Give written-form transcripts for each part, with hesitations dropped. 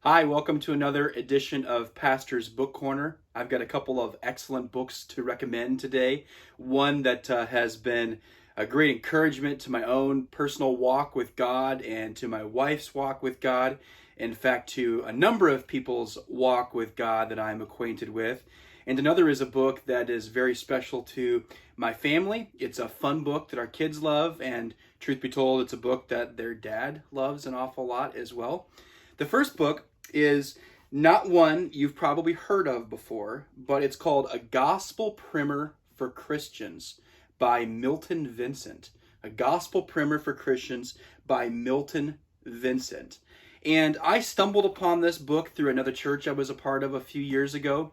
Hi, welcome to another edition of Pastor's Book Corner. I've got a couple of excellent books to recommend today. One that has been a great encouragement to my own personal walk with God and to my wife's walk with God. In fact, to a number of people's walk with God that I'm acquainted with. And another is a book that is very special to my family. It's a fun book that our kids love, and truth be told, it's a book that their dad loves an awful lot as well. The first book is not one you've probably heard of before, but it's called A Gospel Primer for Christians by Milton Vincent. A Gospel Primer for Christians by Milton Vincent. And I stumbled upon this book through another church I was a part of a few years ago.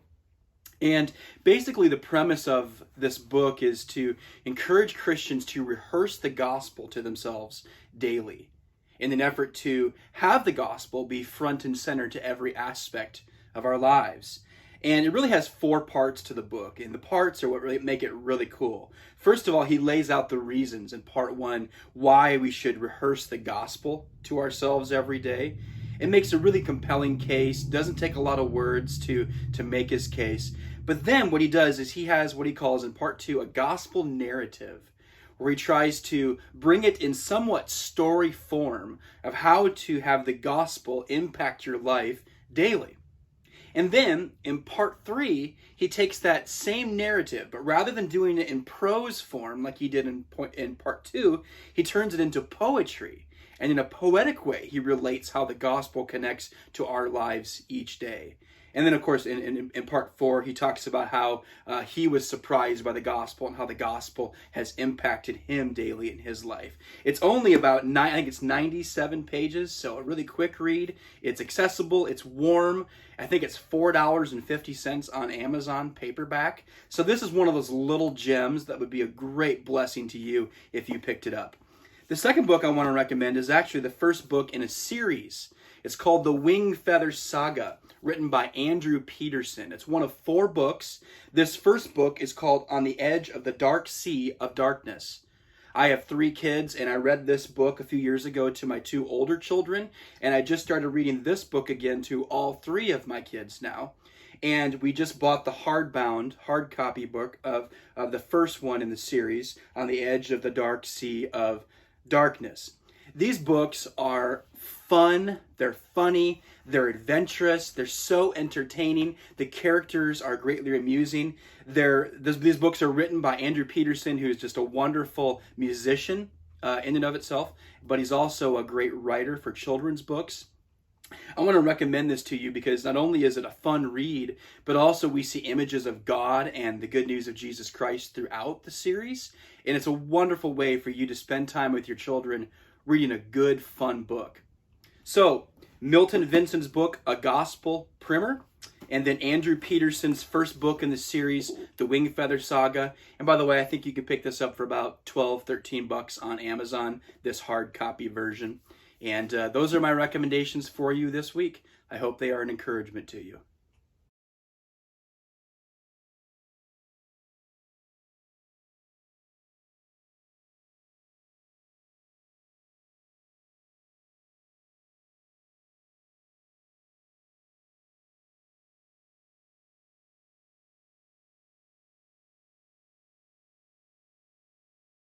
And basically, the premise of this book is to encourage Christians to rehearse the gospel to themselves daily in an effort to have the gospel be front and center to every aspect of our lives. And it really has four parts to the book, and the parts are what really make it really cool. First of all, he lays out the reasons in part one why we should rehearse the gospel to ourselves every day. It makes a really compelling case, doesn't take a lot of words to make his case. But then what he does is he has what he calls in part two a gospel narrative, where he tries to bring it in somewhat story form of how to have the gospel impact your life daily. And then in part three, he takes that same narrative, but rather than doing it in prose form like he did in part two, he turns it into poetry. And in a poetic way, he relates how the gospel connects to our lives each day. And then, of course, in part four, he talks about how he was surprised by the gospel and how the gospel has impacted him daily in his life. It's only about, I think it's 97 pages, so a really quick read. It's accessible, it's warm. I think it's $4.50 on Amazon paperback. So this is one of those little gems that would be a great blessing to you if you picked it up. The second book I want to recommend is actually the first book in a series. It's called the Wingfeather Saga, written by Andrew Peterson. It's one of four books. This first book is called On the Edge of the Dark Sea of Darkness. I have three kids, and I read this book a few years ago to my two older children, and I just started reading this book again to all three of my kids now. And we just bought the hardbound, hard copy book of the first one in the series, On the Edge of the Dark Sea of Darkness. These books are fun, they're funny, they're adventurous, they're so entertaining, the characters are greatly amusing. These books are written by Andrew Peterson, who is just a wonderful musician in and of itself, but he's also a great writer for children's books. I want to recommend this to you because not only is it a fun read, but also we see images of God and the good news of Jesus Christ throughout the series. And it's a wonderful way for you to spend time with your children reading a good, fun book. So, Milton Vincent's book, A Gospel Primer, and then Andrew Peterson's first book in the series, The Wingfeather Saga. And by the way, I think you can pick this up for about $12-13 on Amazon, this hard copy version. And those are my recommendations for you this week. I hope they are an encouragement to you.